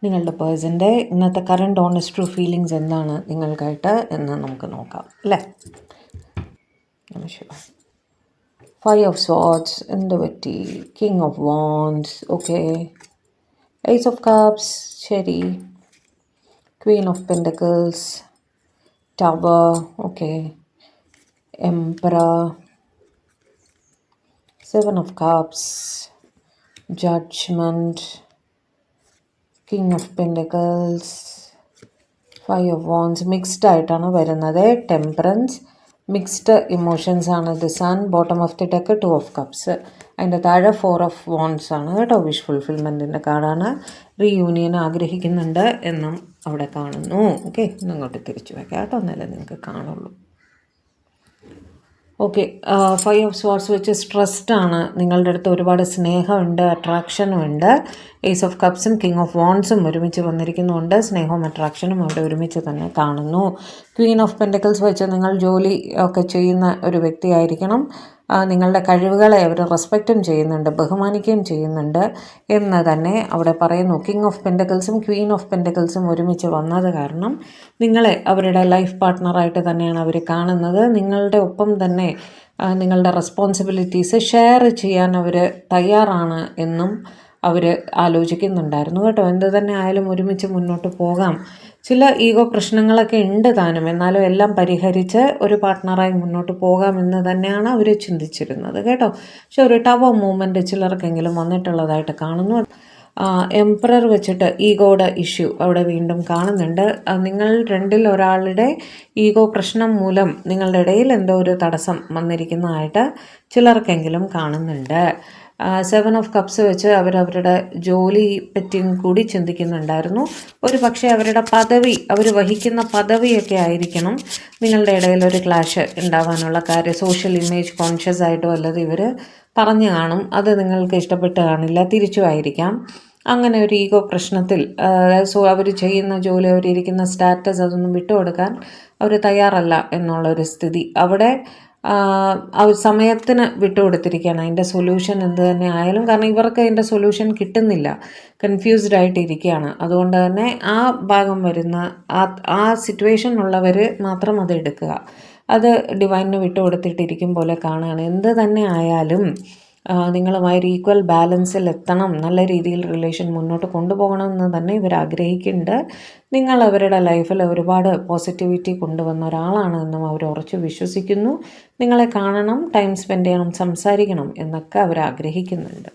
നിങ്ങളുടെ പേഴ്സൻ്റെ ഇന്നത്തെ കറണ്ട് ഓണസ്റ്റ് ട്രൂ ഫീലിങ്സ് എന്താണ് നിങ്ങൾക്കായിട്ട് എന്ന് നമുക്ക് നോക്കാം അല്ലേ. ഫൈവ് ഓഫ് സ്വാർഡ്സ് എന്ത് പറ്റി? King of wands, okay. Ace of cups, ശരി. Queen of pentacles, tower, okay. Emperor, seven of cups, judgement, king of pentacles, five of wands. Mixed ആയിട്ടാണ് വരുന്നത്. ടെമ്പറൻസ്, മിക്സ്ഡ് ഇമോഷൻസ് ആണ്. The sun, bottom of the deck, two of cups. അതിൻ്റെ താഴെ four of wands ആണ് കേട്ടോ. Wish ഫുൾഫിൽമെൻറ്റിൻ്റെ കാർഡാണ്. Reunion ആഗ്രഹിക്കുന്നുണ്ട് എന്നും അവിടെ കാണുന്നു. ഓക്കെ, ഇങ്ങോട്ട് തിരിച്ചു വയ്ക്കാം കേട്ടോ, എന്നാലേ നിങ്ങൾക്ക് കാണുള്ളൂ. ഓക്കെ, ഫൈവ് ഓഫ് സ്വാർഡ്സ് വെച്ച് സ്ട്രെസ്ഡ് ആണ്. നിങ്ങളുടെ അടുത്ത് ഒരുപാട് സ്നേഹമുണ്ട്, അട്രാക്ഷനും ഉണ്ട്. ഏസ് ഓഫ് കപ്സും കിങ് ഓഫ് വാൻഡ്സും ഒരുമിച്ച് വന്നിരിക്കുന്നുണ്ട്. സ്നേഹവും അട്രാക്ഷനും അവിടെ ഒരുമിച്ച് തന്നെ കാണുന്നു. ക്വീൻ ഓഫ് പെൻറ്റക്കിൾസ് വെച്ച് നിങ്ങൾ ജോലി ഒക്കെ ചെയ്യുന്ന ഒരു വ്യക്തിയായിരിക്കണം. നിങ്ങളുടെ കഴിവുകളെ അവർ റെസ്പെക്റ്റും ചെയ്യുന്നുണ്ട്, ബഹുമാനിക്കുകയും ചെയ്യുന്നുണ്ട് എന്ന് തന്നെ അവിടെ പറയുന്നു. കിങ് ഓഫ് പെൻറ്റക്കിൾസും ക്വീൻ ഓഫ് പെൻറ്റക്കിൾസും ഒരുമിച്ച് വന്നത് കാരണം നിങ്ങളെ അവരുടെ ലൈഫ് പാർട്ട്ണറായിട്ട് തന്നെയാണ് അവർ കാണുന്നത്. നിങ്ങളുടെ ഒപ്പം തന്നെ നിങ്ങളുടെ റെസ്പോൺസിബിലിറ്റീസ് ഷെയർ ചെയ്യാൻ അവർ തയ്യാറാണ് എന്നും അവർ ആലോചിക്കുന്നുണ്ടായിരുന്നു കേട്ടോ. എന്ത് തന്നെ ആയാലും ഒരുമിച്ച് മുന്നോട്ട് പോകാം. ചില ഈഗോ പ്രശ്നങ്ങളൊക്കെ ഉണ്ട് താനും, എന്നാലും എല്ലാം പരിഹരിച്ച് ഒരു പാർട്ട്ണറായി മുന്നോട്ട് പോകാമെന്ന് തന്നെയാണ് അവർ ചിന്തിച്ചിരുന്നത് കേട്ടോ. പക്ഷെ ഒരു ടവർ മൂവ്മെൻറ്റ് ചിലർക്കെങ്കിലും വന്നിട്ടുള്ളതായിട്ട് കാണുന്നു. എംപറർ വെച്ചിട്ട് ഈഗോയുടെ ഇഷ്യൂ അവിടെ വീണ്ടും കാണുന്നുണ്ട്. നിങ്ങൾ രണ്ടിൽ ഒരാളുടെ ഈഗോ പ്രശ്നം മൂലം നിങ്ങളുടെ ഇടയിൽ എന്തോ ഒരു തടസ്സം വന്നിരിക്കുന്നതായിട്ട് ചിലർക്കെങ്കിലും കാണുന്നുണ്ട്. സെവൻ ഓഫ് കപ്സ് വെച്ച് അവരവരുടെ ജോലി പറ്റിയും കൂടി ചിന്തിക്കുന്നുണ്ടായിരുന്നു. ഒരു പക്ഷേ അവരുടെ പദവി, അവർ വഹിക്കുന്ന പദവിയൊക്കെ ആയിരിക്കണം നിങ്ങളുടെ ഇടയിൽ ഒരു ക്ലാഷ് ഉണ്ടാവാനുള്ള കാര്യം. സോഷ്യൽ ഇമേജ് കോൺഷ്യസ് ആയിട്ടോ അല്ലാതെ ഇവർ പറഞ്ഞു കാണും. അത് നിങ്ങൾക്ക് ഇഷ്ടപ്പെട്ട് കാണില്ല, തിരിച്ചുമായിരിക്കാം. അങ്ങനെ ഒരു ഈഗോ പ്രശ്നത്തിൽ അവർ ചെയ്യുന്ന ജോലി, അവരിയ്ക്കുന്ന സ്റ്റാറ്റസ് അതൊന്നും വിട്ടുകൊടുക്കാൻ അവർ തയ്യാറല്ല എന്നുള്ളൊരു സ്ഥിതി അവിടെ സമയത്തിന് വിട്ടുകൊടുത്തിരിക്കുകയാണ്. അതിൻ്റെ സൊല്യൂഷൻ എന്ത് തന്നെ ആയാലും, കാരണം ഇവർക്ക് അതിൻ്റെ സൊല്യൂഷൻ കിട്ടുന്നില്ല, കൺഫ്യൂസ്ഡ് ആയിട്ടിരിക്കുകയാണ്. അതുകൊണ്ട് തന്നെ ആ ഭാഗം വരുന്ന ആ സിറ്റുവേഷൻ ഉള്ളവർ മാത്രം അത് എടുക്കുക, അത് ഡിവൈനിന് വിട്ടുകൊടുത്തിട്ടിരിക്കും പോലെ കാണുകയാണ്. എന്ത് തന്നെ ആയാലും നിങ്ങളുമായൊരു ഈക്വൽ ബാലൻസിൽ എത്തണം, നല്ല രീതിയിൽ റിലേഷൻ മുന്നോട്ട് കൊണ്ടുപോകണമെന്ന് തന്നെ ഇവർ ആഗ്രഹിക്കുന്നുണ്ട്. നിങ്ങൾ അവരുടെ ലൈഫിൽ ഒരുപാട് പോസിറ്റിവിറ്റി കൊണ്ടുവന്ന ഒരാളാണ് എന്നും അവർ ഉറച്ചു വിശ്വസിക്കുന്നു. നിങ്ങളെ കാണണം, ടൈം സ്പെൻഡ് ചെയ്യണം, സംസാരിക്കണം എന്നൊക്കെ അവർ ആഗ്രഹിക്കുന്നുണ്ട്.